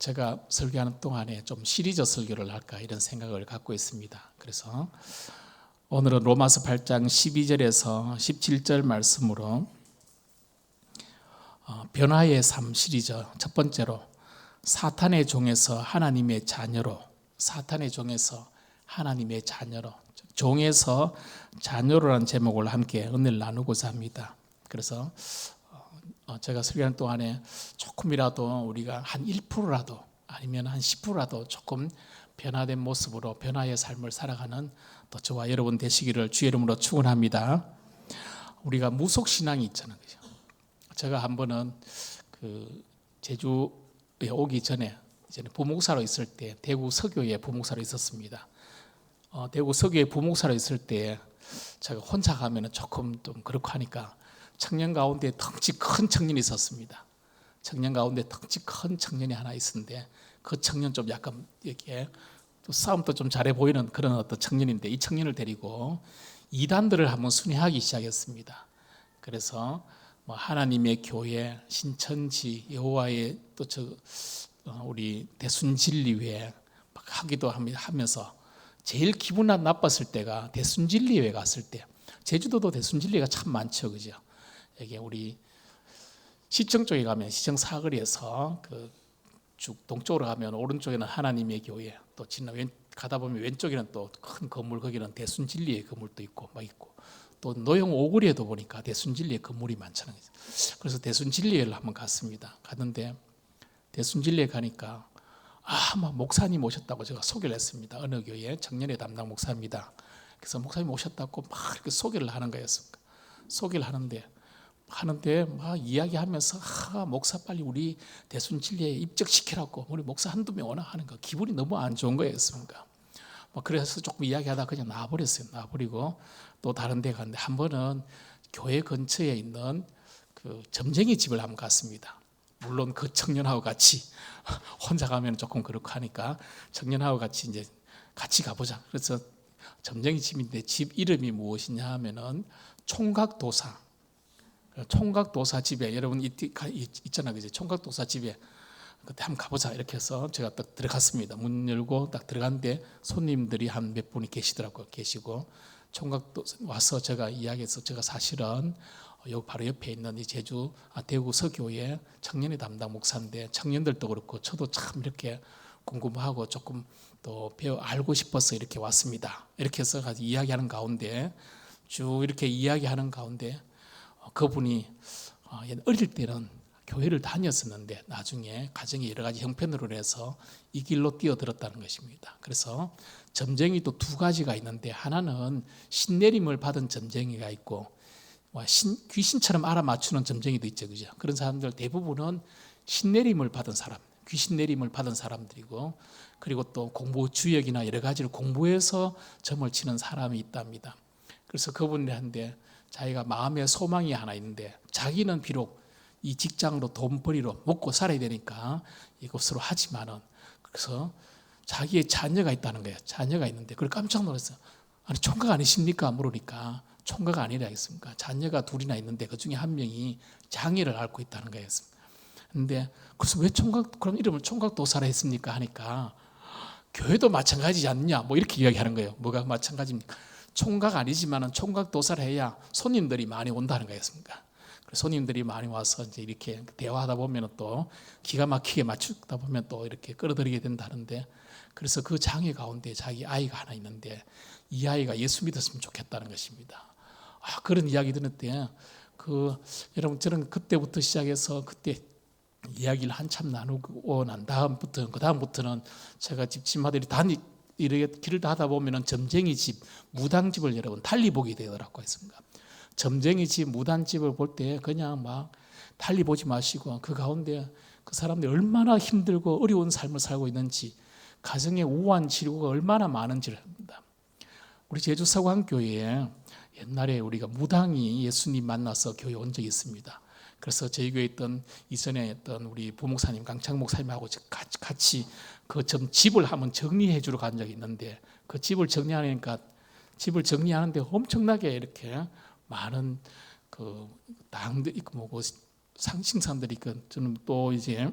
제가 설교하는 동안에 좀 시리즈 설교를 할까 이런 생각을 갖고 있습니다. 그래서 오늘은 로마서 8장 12절에서 17절 말씀으로 변화의 삶 시리즈 첫 번째로 사탄의 종에서 하나님의 자녀로, 사탄의 종에서 하나님의 자녀로, 종에서 자녀로라는 제목을 함께 은혜를 나누고자 합니다. 그래서 제가 설교하는 동안에 조금이라도 우리가 한 1%라도 아니면 한 10%라도 조금 변화된 모습으로 변화의 삶을 살아가는 또 저와 여러분 되시기를 주의 이름으로 축원합니다. 우리가 무속신앙이 있잖아요. 그죠? 제가 한 번은 그 제주에 오기 전에 부목사로 있을 때 대구 서교에 부목사로 있었습니다. 대구 서교에 부목사로 있을 때 제가 혼자 가면은 조금 좀 그렇고 하니까 청년 가운데 덩치 큰 청년이 있었습니다. 청년 가운데 덩치 큰 청년이 하나 있었는데 그 청년 좀 약간 이렇게 또 싸움도 좀 잘해 보이는 그런 어떤 청년인데 이 청년을 데리고 이단들을 한번 순회하기 시작했습니다. 그래서 뭐 하나님의 교회, 신천지, 여호와의 또 우리 대순진리회 하기도 하면서 제일 기분 나빴을 때가 대순진리회 갔을 때. 제주도도 대순진리가 참 많죠, 그죠? 여기 우리 시청 쪽에 가면 시청 사거리에서 쭉 동쪽으로 가면 오른쪽에는 하나님의 교회, 또 가다 보면 왼쪽에는 또 큰 건물, 거기는 대순진리의 건물도 있고 막 있고, 또 노영 오거리에도 보니까 대순진리의 건물이 많잖아요. 그래서 대순진리회를 한번 갔습니다. 갔는데 대순진리회 가니까 막 목사님 오셨다고 제가 소개를 했습니다. 어느 교회 청년회 담당 목사입니다. 그래서 목사님 오셨다고 막 이렇게 소개를 하는 거였습니다. 소개를 하는데 막 이야기하면서 목사 빨리 우리 대순진리에 입적시키라고 우리 목사 한두 명 오나 하는 거 기분이 너무 안 좋은 거였습니까? 그래서 조금 이야기하다 그냥 나와버렸어요. 나와버리고 또 다른 데 갔는데 한 번은 교회 근처에 있는 그 점쟁이 집을 한번 갔습니다. 물론 그 청년하고 같이 혼자 가면 조금 그렇고 하니까 청년하고 같이 이제 같이 가보자. 그래서 점쟁이 집인데 집 이름이 무엇이냐 하면은 총각도사. 총각도사 집에 여러분 있잖아요, 그죠? 총각도사 집에 그때 한번 가보자 이렇게 해서 제가 딱 들어갔습니다. 문 열고 딱 들어갔는데 손님들이 한 몇 분이 계시더라고요. 계시고 총각도 와서 제가 이야기해서 제가 사실은 여기 바로 옆에 있는 이 대구 서교회 청년회 담당 목사인데 청년들도 그렇고 저도 참 이렇게 궁금하고 조금 또 알고 싶어서 이렇게 왔습니다. 이렇게 해서 같이 이야기하는 가운데 쭉 이렇게 이야기하는 가운데 그분이 어릴 때는 교회를 다녔었는데 나중에 가정의 여러 가지 형편으로 해서 이 길로 뛰어들었다는 것입니다. 그래서 점쟁이도 두 가지가 있는데 하나는 신내림을 받은 점쟁이가 있고 귀신처럼 알아맞추는 점쟁이도 있죠, 그죠? 그런 사람들 대부분은 신내림을 받은 사람, 귀신 내림을 받은 사람들이고, 그리고 또 공부 주역이나 여러 가지를 공부해서 점을 치는 사람이 있답니다. 그래서 그분한테 자기가 마음의 소망이 하나 있는데 자기는 비록 이 직장으로 돈벌이로 먹고 살아야 되니까 이것으로 하지만은 그래서 자기의 자녀가 있다는 거예요. 자녀가 있는데 그걸 깜짝 놀랐어요. 아니 총각 아니십니까? 물으니까 총각 아니라 했습니까? 자녀가 둘이나 있는데 그 중에 한 명이 장애를 앓고 있다는 거였습니다. 근데 그래서 왜 그럼 이름을 총각도사라 했습니까? 하니까 교회도 마찬가지지 않냐? 뭐 이렇게 이야기하는 거예요. 뭐가 마찬가지입니까? 총각 아니지만은 총각도사를 해야 손님들이 많이 온다는 거였습니까? 손님들이 많이 와서 이제 이렇게 대화하다 보면 또 기가 막히게 맞추다 보면 또 이렇게 끌어들이게 된다는데, 그래서 그 장애 가운데 자기 아이가 하나 있는데 이 아이가 예수 믿었으면 좋겠다는 것입니다. 그런 이야기 들을 때 여러분 저는 그때부터 시작해서 그때 이야기를 한참 나누고 난 다음부터는 제가 집마다 이렇게 길을 다 하다 보면은 점쟁이 집, 무당집을 여러분 달리 보게 되더라고요. 했습니다. 점쟁이 집, 무당집을 볼 때 그냥 막 달리 보지 마시고 그 가운데 그 사람들이 얼마나 힘들고 어려운 삶을 살고 있는지, 가정의 우환 질고가 얼마나 많은지를 합니다. 우리 제주 서광교회에 옛날에 우리가 무당이 예수님 만나서 교회 온 적이 있습니다. 그래서 저희 교회에 있던 이전에 했던 우리 부목사님 강창 목사님하고 같이 그 집을 한번 정리해 주러 간 적이 있는데 그 집을 정리하는데 엄청나게 이렇게 많은 그 당도 있고 뭐고 상징사들이 있고, 저는 또 이제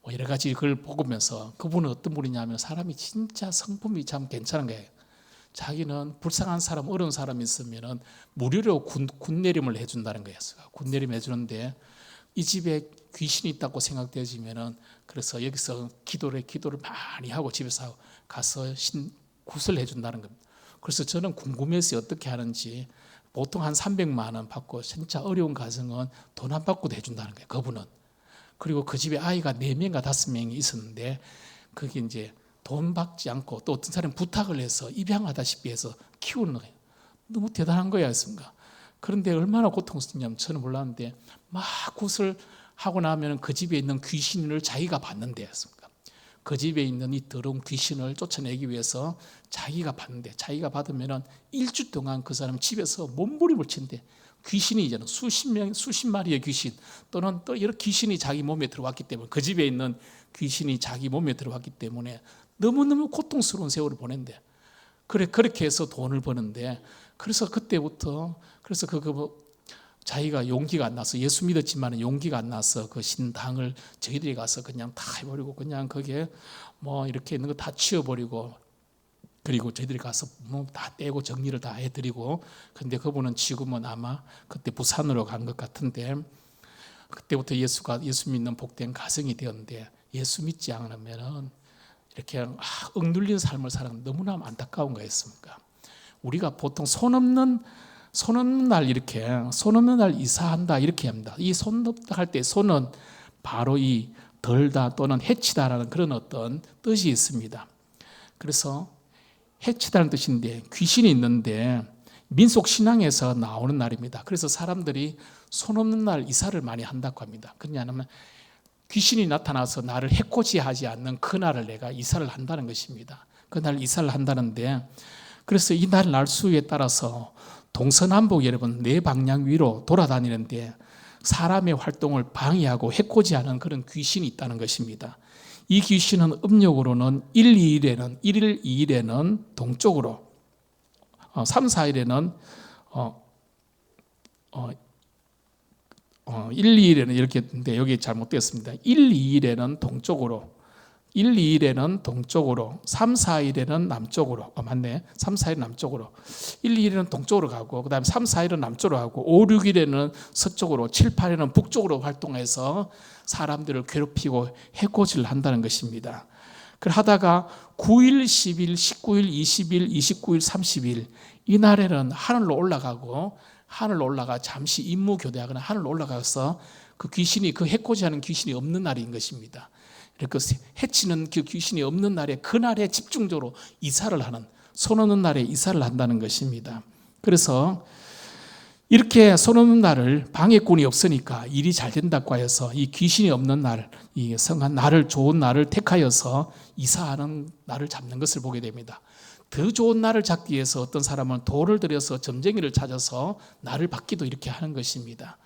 뭐 여러 가지 그걸 보면서 그분은 어떤 분이냐면 사람이 진짜 성품이 참 괜찮은 거예요. 자기는 불쌍한 사람, 어려운 사람이 있으면은 무료로 군내림을 해준다는 거예요. 군내림 해주는데 이 집에 귀신이 있다고 생각되어지면은 그래서 여기서 기도를 많이 하고 집에서 가서 굿을 해준다는 겁니다. 그래서 저는 궁금해서 어떻게 하는지 보통 한 300만 원 받고 진짜 어려운 가정은 돈 안 받고도 해준다는 거예요. 그분은. 그리고 그 집에 아이가 4명인가 5명이 있었는데 그게 이제 돈 받지 않고 또 어떤 사람이 부탁을 해서 입양하다시피 해서 키우는 거예요. 너무 대단한 거였습니다. 그런데 얼마나 고통스럽냐면 저는 몰랐는데 막 굿을 하고 나면 그 집에 있는 귀신을 자기가 받는데 그 집에 있는 이 더러운 귀신을 쫓아내기 위해서 자기가 받는데 자기가 받으면 일주 동안 그 사람 집에서 몸부림을 친대. 귀신이 이제는 수십 마리의 귀신 또는 또 여러 귀신이 자기 몸에 들어왔기 때문에 그 집에 있는 귀신이 자기 몸에 들어왔기 때문에 너무너무 고통스러운 세월을 보낸대. 그렇게 해서 돈을 버는데 그래서 그때부터 그래서 자기가 용기가 안 나서 예수 믿었지만 용기가 안 나서 그 신당을 저희들이 가서 그냥 다 해버리고 그냥 거기에 뭐 이렇게 있는 거 다 치워버리고 그리고 저희들이 가서 뭐 다 떼고 정리를 다 해드리고 근데 그분은 지금은 아마 그때 부산으로 간 것 같은데 그때부터 예수 믿는 복된 가정이 되었는데 예수 믿지 않으면은 이렇게 억눌린 삶을 사는 너무나 안타까운 거였습니까? 우리가 보통 손 없는 날 이사한다 이렇게 합니다. 이 손 없다 할 때 손은 바로 이 덜다 또는 해치다라는 그런 어떤 뜻이 있습니다. 그래서 해치다는 뜻인데 귀신이 있는데 민속 신앙에서 나오는 날입니다. 그래서 사람들이 손 없는 날 이사를 많이 한다고 합니다. 그냐면 귀신이 나타나서 나를 해코지하지 않는 그날을 내가 이사를 한다는 것입니다. 그날 이사를 한다는데 그래서 이 날 날수에 따라서 동서남북 여러분 4방향 위로 돌아다니는데 사람의 활동을 방해하고 해코지하는 그런 귀신이 있다는 것입니다. 이 귀신은 음력으로는 1, 2일에는 동쪽으로 3, 4일에는 1, 2일에는 이렇게 했는데 여기 잘못되었습니다. 1, 2일에는 동쪽으로 3, 4일에는 남쪽으로 맞네. 3, 4일 남쪽으로 1, 2일에는 동쪽으로 가고 그 다음에 3, 4일은 남쪽으로 가고 5, 6일에는 서쪽으로 7, 8일은 북쪽으로 활동해서 사람들을 괴롭히고 해코지를 한다는 것입니다. 하다가 9일, 10일, 19일, 20일, 29일, 30일 이 날에는 하늘로 올라가 잠시 임무교대하거나 하늘로 올라가서 그 해코지하는 귀신이 없는 날인 것입니다. 이렇게 해치는 그 귀신이 없는 날에 그날에 집중적으로 손 없는 날에 이사를 한다는 것입니다. 그래서 이렇게 손 없는 날을 방해꾼이 없으니까 일이 잘 된다고 해서 이 귀신이 없는 날, 이 성한 날을 좋은 날을 택하여서 이사하는 날을 잡는 것을 보게 됩니다. 더 좋은 날을 잡기 위해서 어떤 사람은 돌을 들여서 점쟁이를 찾아서 날을 받기도 이렇게 하는 것입니다.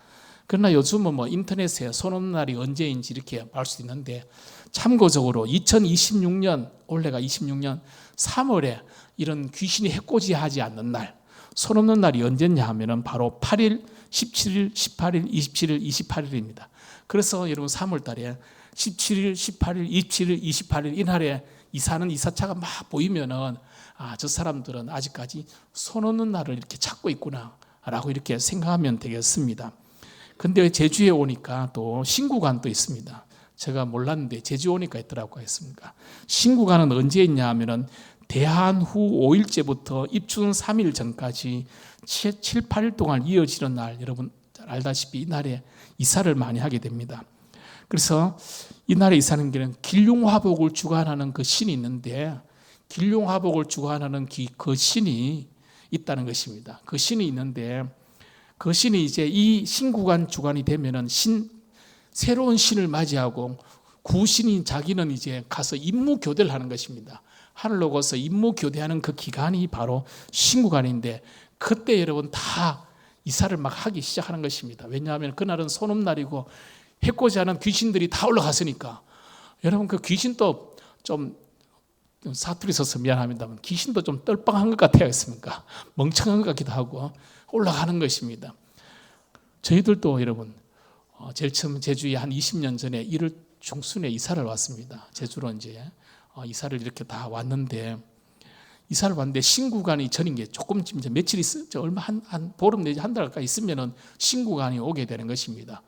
그러나 요즘은 인터넷에 손 없는 날이 언제인지 이렇게 알 수 있는데 참고적으로 2026년 올해가 26년 3월에 이런 귀신이 해코지하지 않는 날 손 없는 날이 언제냐 하면은 바로 8일, 17일, 18일, 27일, 28일입니다. 그래서 여러분 3월 달에 17일, 18일, 27일, 28일 이날에 이사하는 이사차가 막 보이면은 저 사람들은 아직까지 손 없는 날을 이렇게 찾고 있구나라고 이렇게 생각하면 되겠습니다. 근데 제주에 오니까 또 신구관도 있습니다. 제가 몰랐는데 제주 오니까 있더라고 했습니다. 신구관은 언제 있냐 하면은 대한 후 5일째부터 입춘 3일 전까지 7, 8일 동안 이어지는 날 여러분 잘 알다시피 이 날에 이사를 많이 하게 됩니다. 그래서 이 날에 이사하는 길은 길룡화복을 주관하는 그 신이 있는데 길룡화복을 주관하는 그 신이 있다는 것입니다. 그 신이 있는데 그 신이 이제 이 신구관 주관이 되면은 새로운 신을 맞이하고 구신인 자기는 이제 가서 임무 교대를 하는 것입니다. 하늘로 가서 임무 교대하는 그 기간이 바로 신구관인데 그때 여러분 다 이사를 막 하기 시작하는 것입니다. 왜냐하면 그날은 소놈날이고 해코지하는 귀신들이 다 올라갔으니까 여러분 그 귀신도 좀 사투리 써서 미안합니다만 귀신도 좀 떨빵한 것 같아요. 했습니까? 멍청한 것 같기도 하고 올라가는 것입니다. 저희들도 여러분 제일 처음 제주에 한 20년 전에 일을 중순에 이사를 왔습니다. 제주로 이제 이사를 이렇게 다 왔는데, 이사를 왔는데 신구간이 전인 게 조금 이제 며칠 얼마 한 보름 내지 한 달 가까이 있으면은 신구간이 오게 되는 것입니다.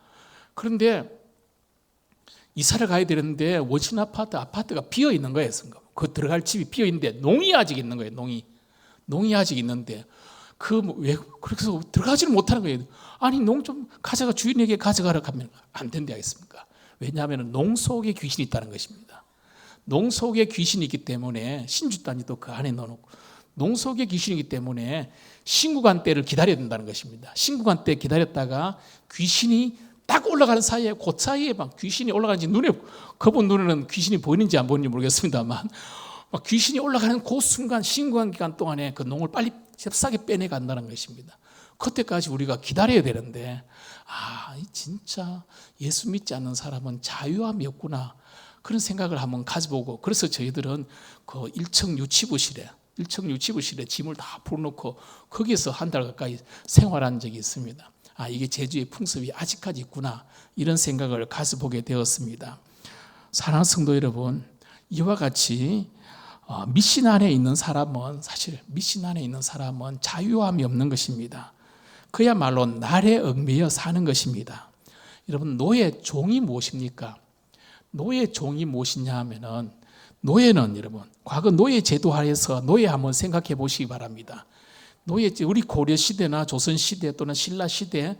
그런데 이사를 가야 되는데 원신 아파트가 비어 있는 거예요. 그 들어갈 집이 비어 있는데 농이 아직 있는 거예요. 농이 아직 있는데 왜 그래서 들어가지를 못하는 거예요. 아니 농 좀 가져가, 주인에게 가져가라 하면 안 된다 하겠습니까? 왜냐하면 농 속에 귀신이 있다는 것입니다. 농 속에 귀신이 있기 때문에 신주단지도 그 안에 넣어놓고, 농 속에 귀신이기 때문에 신구간 때를 기다려야 된다는 것입니다. 신구간 때 기다렸다가 귀신이 딱 올라가는 사이에, 그 사이에 막 귀신이 올라가는지, 그분 눈에는 귀신이 보이는지 안 보이는지 모르겠습니다만 막 귀신이 올라가는 그 순간, 신구간 기간 동안에 그 농을 빨리 잽싸게 빼내간다는 것입니다. 그때까지 우리가 기다려야 되는데, 진짜 예수 믿지 않는 사람은 자유함이 없구나, 그런 생각을 한번 가져보고, 그래서 저희들은 그 1층 유치부실에 짐을 다 풀어놓고 거기에서 한 달 가까이 생활한 적이 있습니다. 이게 제주의 풍습이 아직까지 있구나, 이런 생각을 가져보게 되었습니다. 사랑하는 성도 여러분, 이와 같이 미신 안에 있는 사람은, 사실 미신 안에 있는 사람은 자유함이 없는 것입니다. 그야말로 날에 얽매여 사는 것입니다. 여러분, 노예 종이 무엇입니까? 노예 종이 무엇이냐 하면은, 노예는 여러분, 과거 노예 제도 하에서 노예 한번 생각해 보시기 바랍니다. 우리 고려 시대나 조선 시대 또는 신라 시대,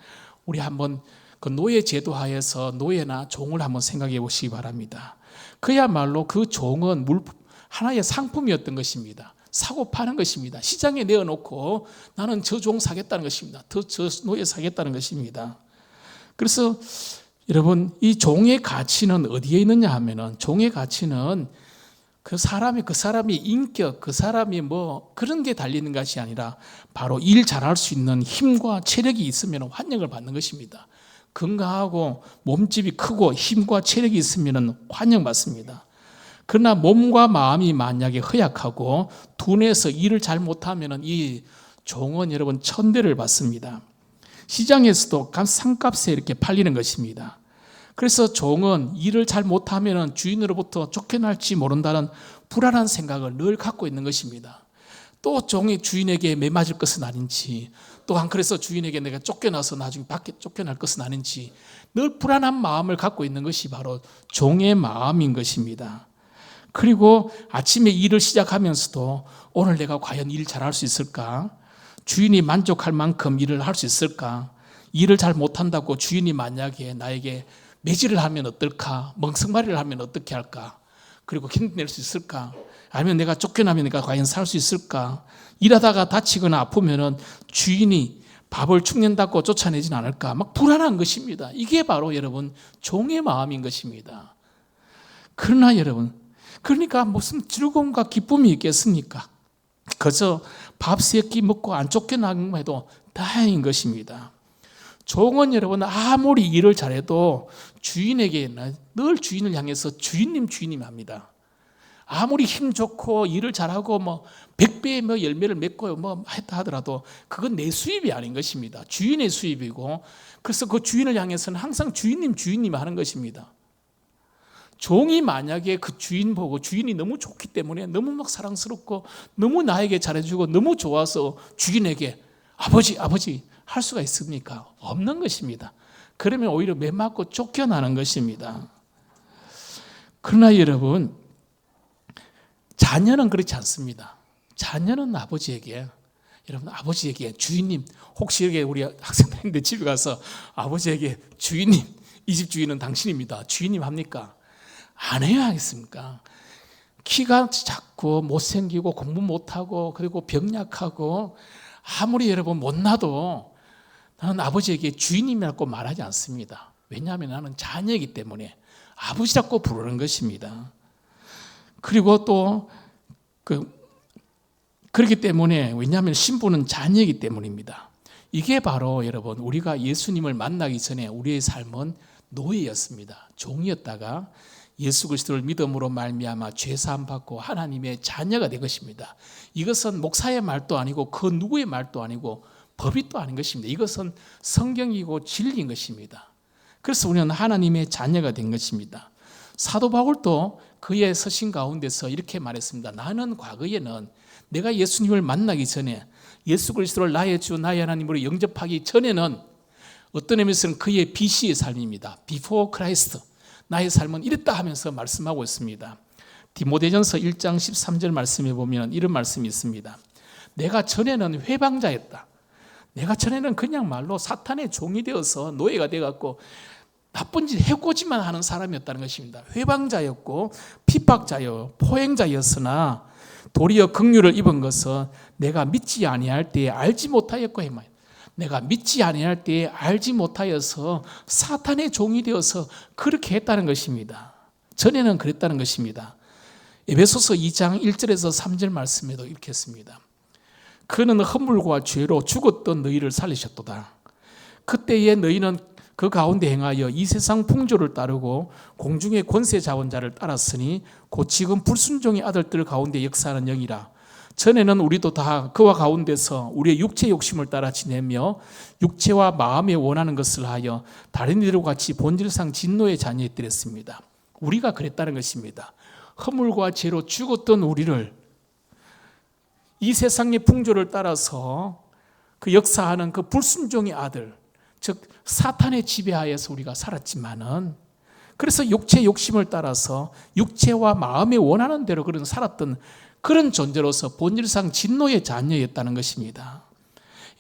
우리 한번 그 노예 제도 하에서 노예나 종을 한번 생각해 보시기 바랍니다. 그야말로 그 종은 하나의 상품이었던 것입니다. 사고 파는 것입니다. 시장에 내어놓고 나는 저 종 사겠다는 것입니다. 저 노예 사겠다는 것입니다. 그래서 여러분, 이 종의 가치는 어디에 있느냐 하면은, 종의 가치는 그 사람이 인격, 그 사람이 뭐 그런 게 달리는 것이 아니라 바로 일 잘할 수 있는 힘과 체력이 있으면 환영을 받는 것입니다. 건강하고 몸집이 크고 힘과 체력이 있으면 환영받습니다. 그러나 몸과 마음이 만약에 허약하고 둔해서 일을 잘 못하면 이 종은 여러분 천대를 받습니다. 시장에서도 상값에 이렇게 팔리는 것입니다. 그래서 종은 일을 잘 못하면 주인으로부터 쫓겨날지 모른다는 불안한 생각을 늘 갖고 있는 것입니다. 또 종이 주인에게 매맞을 것은 아닌지, 또한 그래서 주인에게 내가 쫓겨나서 나중에 밖에 쫓겨날 것은 아닌지 늘 불안한 마음을 갖고 있는 것이 바로 종의 마음인 것입니다. 그리고 아침에 일을 시작하면서도 오늘 내가 과연 일 잘할 수 있을까? 주인이 만족할 만큼 일을 할 수 있을까? 일을 잘 못한다고 주인이 만약에 나에게 매질을 하면 어떨까? 멍석말이를 하면 어떻게 할까? 그리고 견뎌낼 수 있을까? 아니면 내가 쫓겨나면 내가 과연 살 수 있을까? 일하다가 다치거나 아프면 주인이 밥을 축낸다고 쫓아내진 않을까? 막 불안한 것입니다. 이게 바로 여러분 종의 마음인 것입니다. 그러나 여러분, 그러니까 무슨 즐거움과 기쁨이 있겠습니까? 그저 밥 3끼 먹고 안 쫓겨나기만 해도 다행인 것입니다. 종은 여러분 아무리 일을 잘해도 주인에게 늘 주인을 향해서 주인님 합니다. 아무리 힘 좋고 일을 잘하고 뭐 100배의 뭐 열매를 맺고 뭐 했다 하더라도 그건 내 수입이 아닌 것입니다. 주인의 수입이고, 그래서 그 주인을 향해서는 항상 주인님 하는 것입니다. 종이 만약에 그 주인 보고 주인이 너무 좋기 때문에 너무 막 사랑스럽고 너무 나에게 잘해주고 너무 좋아서 주인에게 아버지 할 수가 있습니까? 없는 것입니다. 그러면 오히려 매맞고 쫓겨나는 것입니다. 그러나 여러분, 자녀는 그렇지 않습니다. 자녀는 아버지에게 주인님, 혹시 이렇게 우리 학생들인데 집에 가서 아버지에게 주인님, 이 집 주인은 당신입니다, 주인님 합니까? 안 해야 하겠습니까? 키가 작고 못생기고 공부 못하고 그리고 병약하고 아무리 여러분 못나도 나는 아버지에게 주인님이라고 말하지 않습니다. 왜냐하면 나는 자녀이기 때문에 아버지라고 부르는 것입니다. 그리고 또 그렇기 때문에, 왜냐하면 신부는 자녀이기 때문입니다. 이게 바로 여러분 우리가 예수님을 만나기 전에 우리의 삶은 노예였습니다. 종이었다가 예수 그리스도를 믿음으로 말미암아 죄 사함 받고 하나님의 자녀가 된 것입니다. 이것은 목사의 말도 아니고 그 누구의 말도 아니고 법이 또 아닌 것입니다. 이것은 성경이고 진리인 것입니다. 그래서 우리는 하나님의 자녀가 된 것입니다. 사도 바울도 그의 서신 가운데서 이렇게 말했습니다. 나는 과거에는 내가 예수님을 만나기 전에, 예수 그리스도를 나의 주 나의 하나님으로 영접하기 전에는 어떤 의미에서는 그의 BC의 삶입니다. Before Christ. 나의 삶은 이랬다 하면서 말씀하고 있습니다. 디모데전서 1장 13절 말씀에 보면 이런 말씀이 있습니다. 내가 전에는 회방자였다. 내가 전에는 그냥 말로 사탄의 종이 되어서 노예가 되어갖고 나쁜 짓 해코지만 하는 사람이었다는 것입니다. 회방자였고 핍박자요 포행자였으나 도리어 긍휼을 입은 것은 내가 믿지 아니할 때에 알지 못하였고, 내가 믿지 아니할 때에 알지 못하여서 사탄의 종이 되어서 그렇게 했다는 것입니다. 전에는 그랬다는 것입니다. 에베소서 2장 1절에서 3절 말씀에도 이렇게 했습니다. 그는 허물과 죄로 죽었던 너희를 살리셨도다. 그때에 너희는 그 가운데 행하여 이 세상 풍조를 따르고 공중의 권세 자원자를 따랐으니 곧 지금 불순종의 아들들 가운데 역사하는 영이라. 전에는 우리도 다 그와 가운데서 우리의 육체 욕심을 따라 지내며 육체와 마음에 원하는 것을 하여 다른 이들과 같이 본질상 진노의 자녀였더랬습니다. 우리가 그랬다는 것입니다. 허물과 죄로 죽었던 우리를 이 세상의 풍조를 따라서 그 역사하는 그 불순종의 아들, 즉 사탄의 지배하에서 우리가 살았지만은, 그래서 육체 욕심을 따라서 육체와 마음에 원하는 대로 그런 살았던 그런 존재로서 본질상 진노의 자녀였다는 것입니다.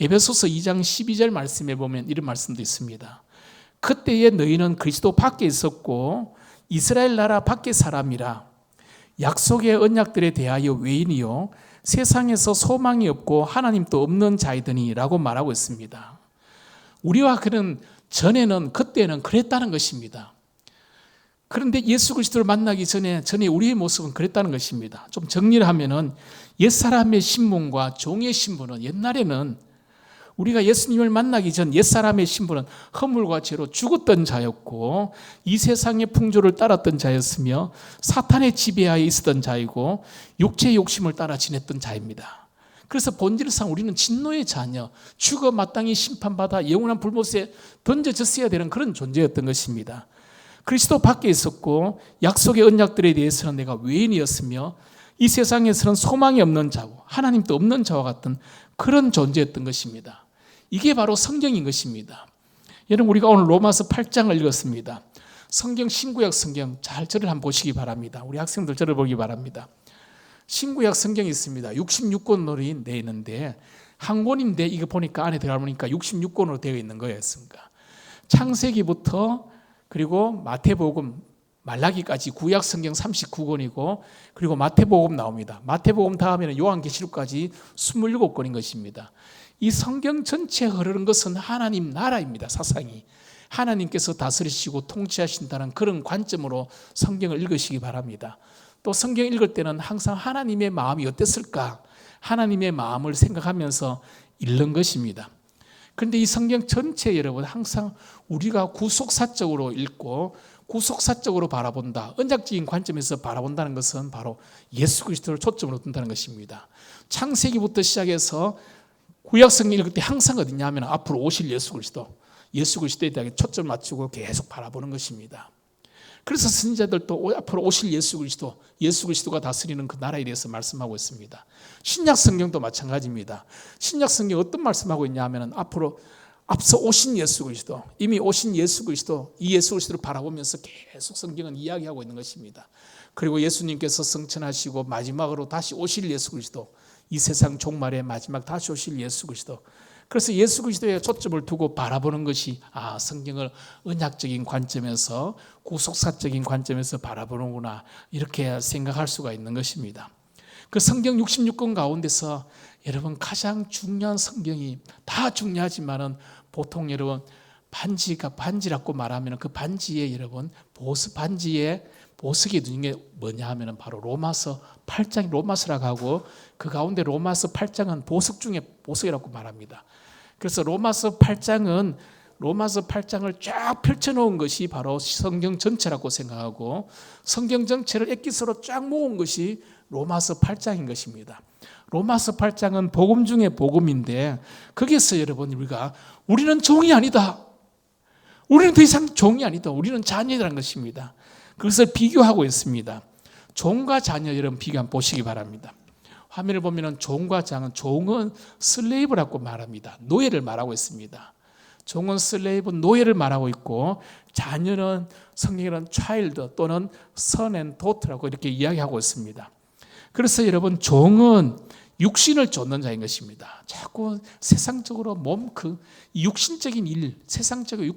에베소서 2장 12절 말씀에 보면 이런 말씀도 있습니다. 그때에 너희는 그리스도 밖에 있었고 이스라엘 나라 밖의 사람이라. 약속의 언약들에 대하여 외인이요 세상에서 소망이 없고 하나님도 없는 자이더니 라고 말하고 있습니다. 우리와 그는 전에는, 그때는 그랬다는 것입니다. 그런데 예수 그리스도를 만나기 전에 우리의 모습은 그랬다는 것입니다. 좀 정리를 하면은 옛사람의 신분과 종의 신분은, 옛날에는 우리가 예수님을 만나기 전 옛사람의 신분은 허물과 죄로 죽었던 자였고 이 세상의 풍조를 따랐던 자였으며 사탄의 지배하에 있었던 자이고 육체의 욕심을 따라 지냈던 자입니다. 그래서 본질상 우리는 진노의 자녀, 죽어 마땅히 심판받아 영원한 불못에 던져졌어야 되는 그런 존재였던 것입니다. 그리스도 밖에 있었고 약속의 언약들에 대해서는 내가 외인이었으며 이 세상에서는 소망이 없는 자고 하나님도 없는 자와 같은 그런 존재였던 것입니다. 이게 바로 성경인 것입니다. 여러분, 우리가 오늘 로마서 8장을 읽었습니다. 성경 신구약 성경 잘 저를 한번 보시기 바랍니다. 우리 학생들 저를 보기 바랍니다. 신구약 성경이 있습니다. 66권으로 되어 있는데 한 권인데 이거 보니까 안에 들어가 보니까 66권으로 되어 있는 거였습니다. 창세기부터 그리고 마태복음, 말라기까지 구약 성경 39권이고 그리고 마태복음 나옵니다. 마태복음 다음에는 요한계시록까지 27권인 것입니다. 이 성경 전체에 흐르는 것은 하나님 나라입니다. 사상이 하나님께서 다스리시고 통치하신다는 그런 관점으로 성경을 읽으시기 바랍니다. 또 성경 읽을 때는 항상 하나님의 마음이 어땠을까, 하나님의 마음을 생각하면서 읽는 것입니다. 그런데 이 성경 전체 여러분 항상 우리가 구속사적으로 읽고 구속사적으로 바라본다, 언약적인 관점에서 바라본다는 것은 바로 예수 그리스도를 초점으로 둔다는 것입니다. 창세기부터 시작해서 구약성경 읽을 때 항상 어디냐 하면 앞으로 오실 예수 그리스도에 대해 초점을 맞추고 계속 바라보는 것입니다. 그래서 선지자들도 앞으로 오실 예수 그리스도가 다스리는 그 나라에 대해서 말씀하고 있습니다. 신약 성경도 마찬가지입니다. 신약 성경 어떤 말씀하고 있냐 하면 앞서 오신 예수 그리스도, 이미 오신 예수 그리스도, 이 예수 그리스도를 바라보면서 계속 성경은 이야기하고 있는 것입니다. 그리고 예수님께서 승천하시고 마지막으로 다시 오실 예수 그리스도, 이 세상 종말에 마지막 다시 오실 예수 그리스도. 그래서 예수 그리스도에 초점을 두고 바라보는 것이 성경을 언약적인 관점에서 구속사적인 관점에서 바라보는구나, 이렇게 생각할 수가 있는 것입니다. 그 성경 66권 가운데서 여러분 가장 중요한 성경이 다 중요하지만은 보통 여러분 반지라고 말하면 그 반지에 여러분 반지에 보석이 있는 게 뭐냐 하면은 바로 로마서 8장, 로마서라고 하고 그 가운데 로마서 8장은 보석 중에 보석이라고 말합니다. 그래서 로마서 8장을 쫙 펼쳐놓은 것이 바로 성경 전체라고 생각하고 성경 전체를 엑기스로 쫙 모은 것이 로마서 8장인 것입니다. 로마서 8장은 복음 중에 복음인데 거기에서 여러분 우리는 종이 아니다. 우리는 더 이상 종이 아니다. 우리는 자녀라는 것입니다. 그것을 비교하고 있습니다. 종과 자녀 여러분 비교 한번 보시기 바랍니다. 화면을 보면 종과 자녀, 종은 슬레이브라고 말합니다. 노예를 말하고 있습니다. 종은 슬레이브, 노예를 말하고 있고, 자녀는 성경에는 child 또는 son and daughter라고 이렇게 이야기하고 있습니다. 그래서 여러분, 종은 육신을 쫓는 자인 것입니다. 자꾸 세상적으로 육신적인 일, 세상적인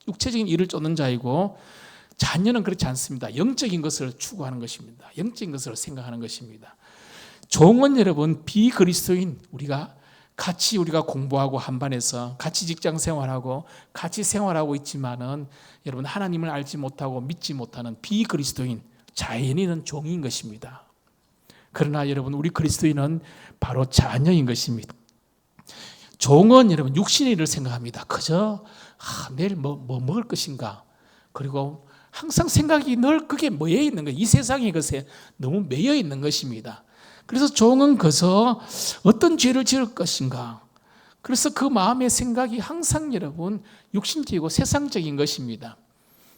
육체적인 일을 쫓는 자이고, 자녀는 그렇지 않습니다. 영적인 것을 추구하는 것입니다. 영적인 것을 생각하는 것입니다. 종은 여러분, 비그리스도인 우리가 공부하고 한반에서 같이 직장 생활하고 같이 생활하고 있지만은 여러분, 하나님을 알지 못하고 믿지 못하는 비그리스도인 자연인은 종인 것입니다. 그러나 여러분, 우리 그리스도인은 바로 자녀인 것입니다. 종은 여러분, 육신의 일을 생각합니다. 그저 내일 뭐 먹을 것인가, 그리고 항상 생각이 늘 그게 뭐에 있는 거예요. 이 세상의 것에 너무 매여 있는 것입니다. 그래서 종은 그저 어떤 죄를 지을 것인가, 그래서 그 마음의 생각이 항상 여러분 육신적이고 세상적인 것입니다.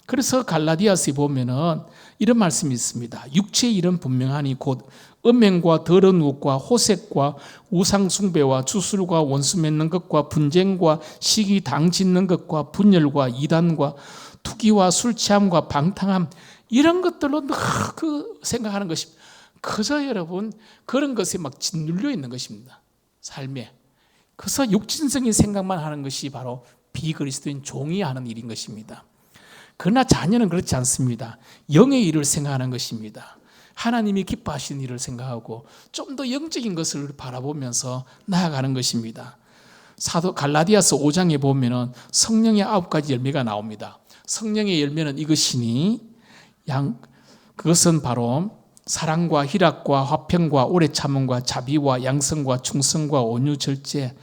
그래서 갈라디아서에 보면은 이런 말씀이 있습니다. 육체의 일은 분명하니 곧 음행과 더러운 웃과 호색과 우상 숭배와 주술과 원수 맺는 것과 분쟁과 시기 당 짓는 것과 분열과 이단과 투기와 술 취함과 방탕함, 이런 것들로 그 생각하는 것입니다. 그저 여러분 그런 것에 막 짓눌려 있는 것입니다. 삶에. 그래서 육신적인 생각만 하는 것이 바로 비그리스도인 종이 하는 일인 것입니다. 그러나 자녀는 그렇지 않습니다. 영의 일을 생각하는 것입니다. 하나님이 기뻐하시는 일을 생각하고 좀 더 영적인 것을 바라보면서 나아가는 것입니다. 사도 갈라디아서 5장에 보면은 성령의 9가지 열매가 나옵니다. 성령의 열매는 이것이니 그것은 바로 사랑과 희락과 화평과 오래 참음과 자비와 양성과 충성과 온유 절제,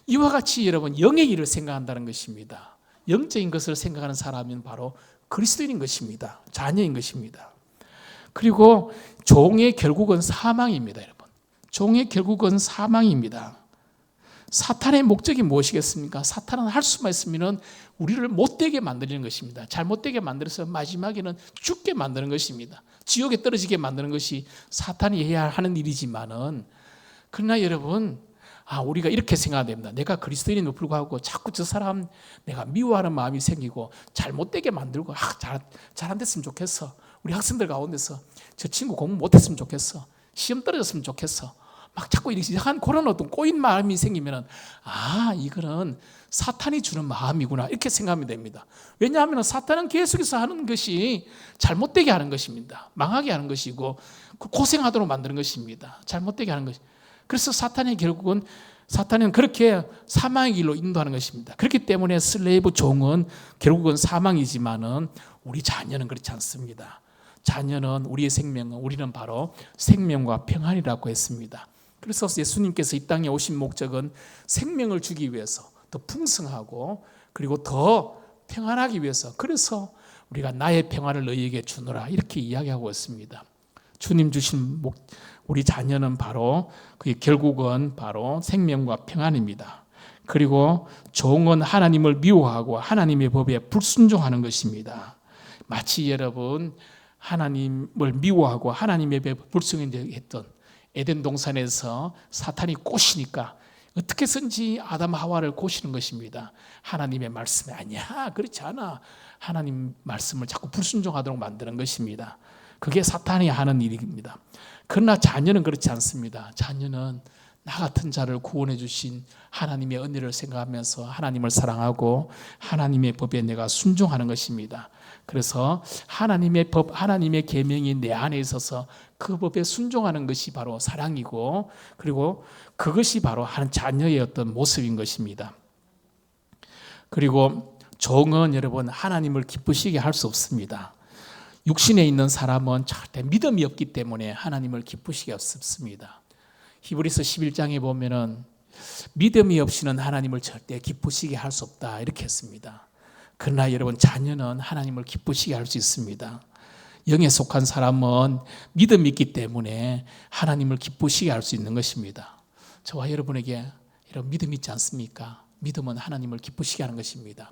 이와 같이 여러분 영의 일을 생각한다는 것입니다. 영적인 것을 생각하는 사람은 바로 그리스도인인 것입니다. 자녀인 것입니다. 그리고 종의 결국은 사망입니다. 여러분, 종의 결국은 사망입니다. 사탄의 목적이 무엇이겠습니까? 사탄은 할 수만 있으면 우리를 못되게 만드는 것입니다. 잘못되게 만들어서 마지막에는 죽게 만드는 것입니다. 지옥에 떨어지게 만드는 것이 사탄이 해야 하는 일이지만은, 그러나 여러분, 우리가 이렇게 생각해야 됩니다. 내가 그리스도인임에도 불구하고 자꾸 저 사람 내가 미워하는 마음이 생기고 잘못되게 만들고 잘 안 됐으면 좋겠어. 우리 학생들 가운데서 저 친구 공부 못했으면 좋겠어. 시험 떨어졌으면 좋겠어. 막 자꾸 이상한 그런 어떤 꼬인 마음이 생기면은 이거는 사탄이 주는 마음이구나, 이렇게 생각하면 됩니다. 왜냐하면 사탄은 계속해서 하는 것이 잘못되게 하는 것입니다. 망하게 하는 것이고 고생하도록 만드는 것입니다. 잘못되게 하는 것이. 그래서 사탄은 그렇게 사망의 길로 인도하는 것입니다. 그렇기 때문에 슬레이브 종은 결국은 사망이지만은 우리 자녀는 그렇지 않습니다. 자녀는 우리는 바로 생명과 평안이라고 했습니다. 그래서 예수님께서 이 땅에 오신 목적은 생명을 주기 위해서, 더 풍성하고 그리고 더 평안하기 위해서, 그래서 우리가 나의 평안을 너희에게 주노라, 이렇게 이야기하고 있습니다. 주님 주신 우리 자녀는 바로 결국은 바로 생명과 평안입니다. 그리고 종은 하나님을 미워하고 하나님의 법에 불순종하는 것입니다. 마치 여러분 하나님을 미워하고 하나님의 법에 불순종했던 에덴 동산에서 사탄이 꼬시니까 어떻게 해서든지 아담 하와를 꼬시는 것입니다. 하나님의 말씀이 아니야, 그렇지 않아, 하나님 말씀을 자꾸 불순종하도록 만드는 것입니다. 그게 사탄이 하는 일입니다. 그러나 자녀는 그렇지 않습니다. 자녀는 나 같은 자를 구원해 주신 하나님의 은혜를 생각하면서 하나님을 사랑하고 하나님의 법에 내가 순종하는 것입니다. 그래서 하나님의 법, 하나님의 계명이 내 안에 있어서 그 법에 순종하는 것이 바로 사랑이고, 그리고 그것이 바로 한 자녀의 어떤 모습인 것입니다. 그리고 종은 여러분 하나님을 기쁘시게 할 수 없습니다. 육신에 있는 사람은 절대 믿음이 없기 때문에 하나님을 기쁘시게 없습니다. 히브리서 11장에 보면은 믿음이 없이는 하나님을 절대 기쁘시게 할 수 없다, 이렇게 했습니다. 그러나 여러분 자녀는 하나님을 기쁘시게 할 수 있습니다. 영에 속한 사람은 믿음이 있기 때문에 하나님을 기쁘시게 할 수 있는 것입니다. 저와 여러분에게 이런 믿음이 있지 않습니까? 믿음은 하나님을 기쁘시게 하는 것입니다.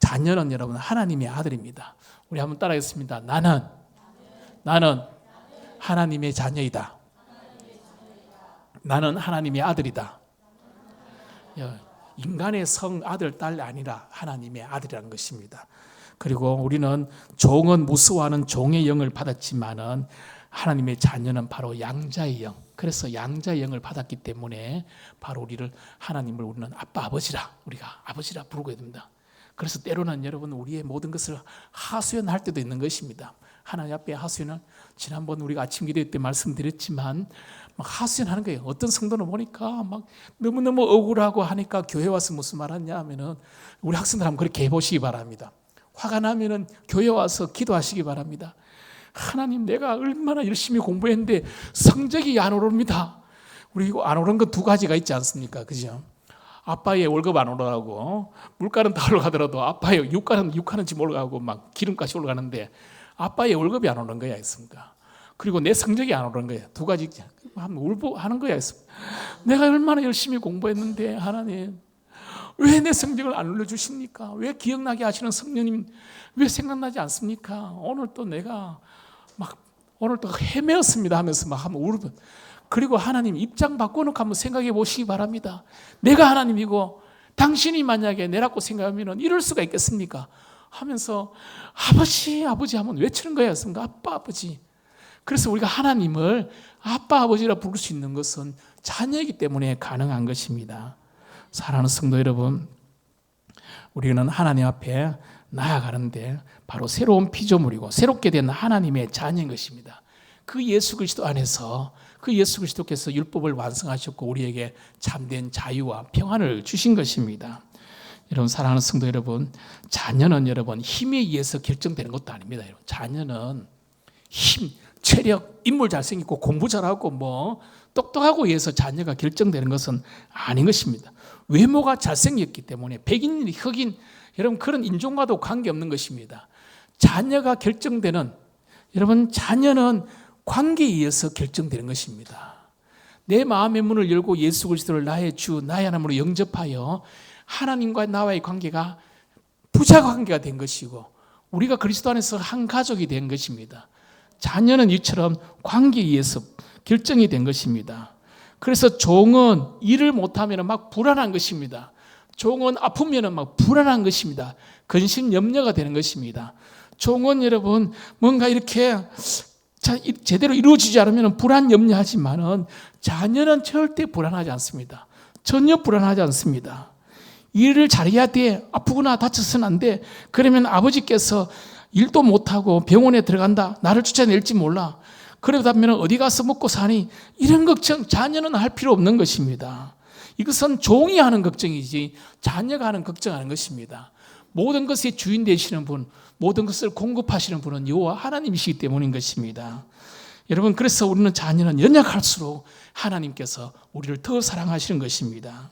자녀는 여러분 하나님의 아들입니다. 우리 한번 따라하겠습니다. 나는 하나님의 자녀이다. 나는 하나님의 아들이다. 인간의 성 아들 딸이 아니라 하나님의 아들이라는 것입니다. 그리고 우리는 종은 무서워하는 종의 영을 받았지만은 하나님의 자녀는 바로 양자의 영. 그래서 양자의 영을 받았기 때문에 바로 하나님을 우리는 아빠 아버지라, 우리가 아버지라 부르게 됩니다. 그래서 때로는 여러분 우리의 모든 것을 하소연할 때도 있는 것입니다. 하나님 앞에 하소연을 지난번 우리가 아침 기도 때 말씀드렸지만 막 하소연하는 거예요. 어떤 성도는 보니까 막 너무너무 억울하고 하니까 교회 와서 무슨 말 하냐 하면은 우리 학생들 한번 그렇게 해보시기 바랍니다. 화가 나면은 교회 와서 기도하시기 바랍니다. 하나님, 내가 얼마나 열심히 공부했는데 성적이 안 오릅니다. 우리 이거 안 오른 건 두 가지가 있지 않습니까? 그죠? 아빠의 월급 안 올라가고 물가는 다 올라가더라도 아빠의 육가는 지금 올라가고 막 기름값이 올라가는데 아빠의 월급이 안 오른 거야 있습니까? 그리고 내 성적이 안 오른 거야. 두 가지 울보하는 거야 있습니다. 내가 얼마나 열심히 공부했는데 하나님 왜 내 성적을 안 올려주십니까? 왜 기억나게 하시는 성령님 왜 생각나지 않습니까? 오늘 또 헤매었습니다 하면서 막 한번 울고, 그리고 하나님 입장 바꿔놓고 한번 생각해 보시기 바랍니다. 내가 하나님이고 당신이 만약에 내라고 생각하면 이럴 수가 있겠습니까? 하면서 아버지 한번 외치는 거였습니다. 아빠 아버지. 그래서 우리가 하나님을 아빠 아버지라 부를 수 있는 것은 자녀이기 때문에 가능한 것입니다. 사랑하는 성도 여러분, 우리는 하나님 앞에 나아가는데 바로 새로운 피조물이고 새롭게 된 하나님의 자녀인 것입니다. 그 예수 그리스도 안에서 그 예수 그리스도께서 율법을 완성하셨고 우리에게 참된 자유와 평안을 주신 것입니다. 여러분, 사랑하는 성도 여러분, 자녀는 여러분 힘에 의해서 결정되는 것도 아닙니다. 여러분, 자녀는 힘, 체력, 인물 잘생기고 공부 잘하고 똑똑하고 해서 자녀가 결정되는 것은 아닌 것입니다. 외모가 잘생겼기 때문에 백인, 흑인, 여러분 그런 인종과도 관계없는 것입니다. 자녀가 결정되는, 여러분 자녀는 관계에 의해서 결정되는 것입니다. 내 마음의 문을 열고 예수 그리스도를 나의 주, 나의 하나님으로 영접하여 하나님과 나와의 관계가 부자 관계가 된 것이고 우리가 그리스도 안에서 한 가족이 된 것입니다. 자녀는 이처럼 관계에 의해서 결정이 된 것입니다. 그래서 종은 일을 못하면 막 불안한 것입니다. 종은 아프면 막 불안한 것입니다. 근심 염려가 되는 것입니다. 종은 여러분 뭔가 이렇게 제대로 이루어지지 않으면 불안 염려하지만은 자녀는 절대 불안하지 않습니다. 전혀 불안하지 않습니다. 일을 잘해야 돼. 아프거나 다쳐서는 안 돼. 그러면 아버지께서 일도 못하고 병원에 들어간다. 나를 쫓아낼지 몰라. 그러다면 어디 가서 먹고 사니? 이런 걱정 자녀는 할 필요 없는 것입니다. 이것은 종이 하는 걱정이지 자녀가 하는 걱정하는 것입니다. 모든 것의 주인 되시는 분, 모든 것을 공급하시는 분은 여호와 하나님이시기 때문인 것입니다. 여러분, 그래서 우리는 자녀는 연약할수록 하나님께서 우리를 더 사랑하시는 것입니다.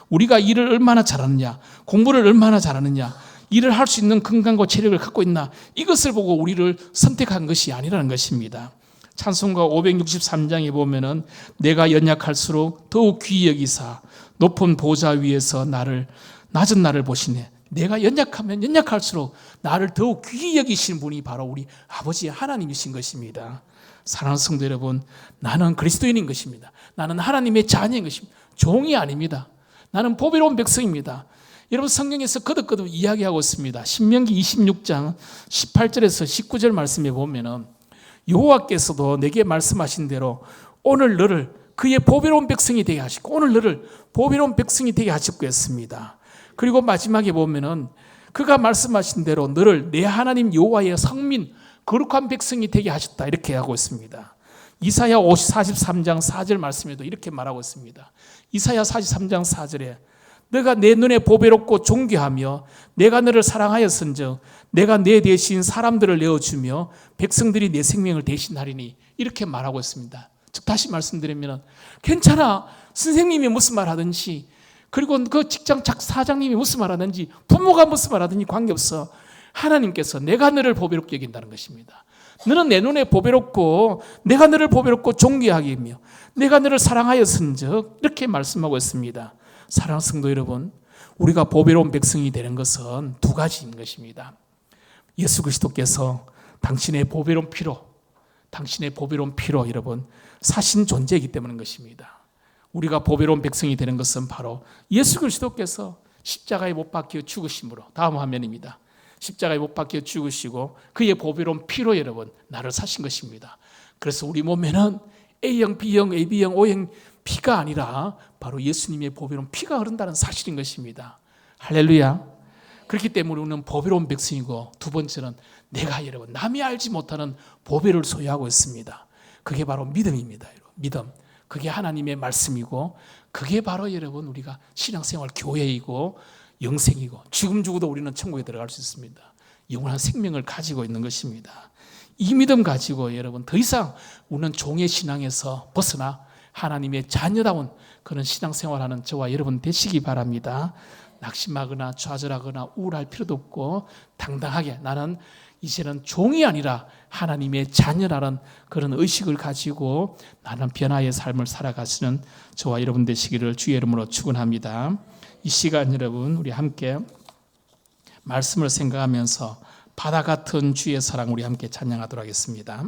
우리가 일을 얼마나 잘하느냐, 공부를 얼마나 잘하느냐, 일을 할 수 있는 건강과 체력을 갖고 있나, 이것을 보고 우리를 선택한 것이 아니라는 것입니다. 찬송가 563장에 보면은 내가 연약할수록 더욱 귀히 여기사 높은 보좌 위에서 낮은 나를 보시네. 내가 연약하면 연약할수록 나를 더욱 귀히 여기시는 분이 바로 우리 아버지 하나님이신 것입니다. 사랑하는 성도 여러분, 나는 그리스도인인 것입니다. 나는 하나님의 자녀인 것입니다. 종이 아닙니다. 나는 보배로운 백성입니다. 여러분, 성경에서 거듭거듭 이야기하고 있습니다. 신명기 26장 18절에서 19절 말씀에 보면은 여호와께서도 내게 말씀하신 대로 오늘 너를 그의 보배로운 백성이 되게 하시고 오늘 너를 보배로운 백성이 되게 하셨고 했습니다. 그리고 마지막에 보면은 그가 말씀하신 대로 너를 내 하나님 여호와의 성민 거룩한 백성이 되게 하셨다 이렇게 하고 있습니다. 이사야 43장 4절 말씀에도 이렇게 말하고 있습니다. 이사야 43장 4절에 너가 내 눈에 보배롭고 존귀하며 내가 너를 사랑하였은즉 내가 내 대신 사람들을 내어주며 백성들이 내 생명을 대신하리니 이렇게 말하고 있습니다. 즉 다시 말씀드리면 괜찮아, 선생님이 무슨 말 하든지 그리고 그 직장 사장님이 무슨 말 하든지 부모가 무슨 말 하든지 관계없어. 하나님께서 내가 너를 보배롭게 여긴다는 것입니다. 너는 내 눈에 보배롭고 내가 너를 보배롭고 존귀하게 하며 내가 너를 사랑하였은즉 이렇게 말씀하고 있습니다. 사랑하는 성도 여러분, 우리가 보배로운 백성이 되는 것은 두 가지인 것입니다. 예수 그리스도께서 당신의 보배로운 피로 여러분 사신 존재이기 때문인 것입니다. 우리가 보배로운 백성이 되는 것은 바로 예수 그리스도께서 십자가에 못 박혀 죽으심으로, 다음 화면입니다. 십자가에 못 박혀 죽으시고 그의 보배로운 피로 여러분 나를 사신 것입니다. 그래서 우리 몸에는 A형, B형, AB형, O형 피가 아니라 바로 예수님의 보배로운 피가 흐른다는 사실인 것입니다. 할렐루야. 그렇기 때문에 우리는 보배로운 백성이고, 두 번째는 내가 여러분 남이 알지 못하는 보배를 소유하고 있습니다. 그게 바로 믿음입니다. 믿음. 그게 하나님의 말씀이고, 그게 바로 여러분 우리가 신앙생활 교회이고 영생이고, 죽음 죽어도 우리는 천국에 들어갈 수 있습니다. 영원한 생명을 가지고 있는 것입니다. 이 믿음 가지고 여러분 더 이상 우리는 종의 신앙에서 벗어나 하나님의 자녀다운 그런 신앙생활하는 저와 여러분 되시기 바랍니다. 낙심하거나 좌절하거나 우울할 필요도 없고, 당당하게 나는 이제는 종이 아니라 하나님의 자녀라는 그런 의식을 가지고 나는 변화의 삶을 살아가시는 저와 여러분 되시기를 주의 이름으로 축원합니다. 이 시간 여러분 우리 함께 말씀을 생각하면서 바다 같은 주의 사랑 우리 함께 찬양하도록 하겠습니다.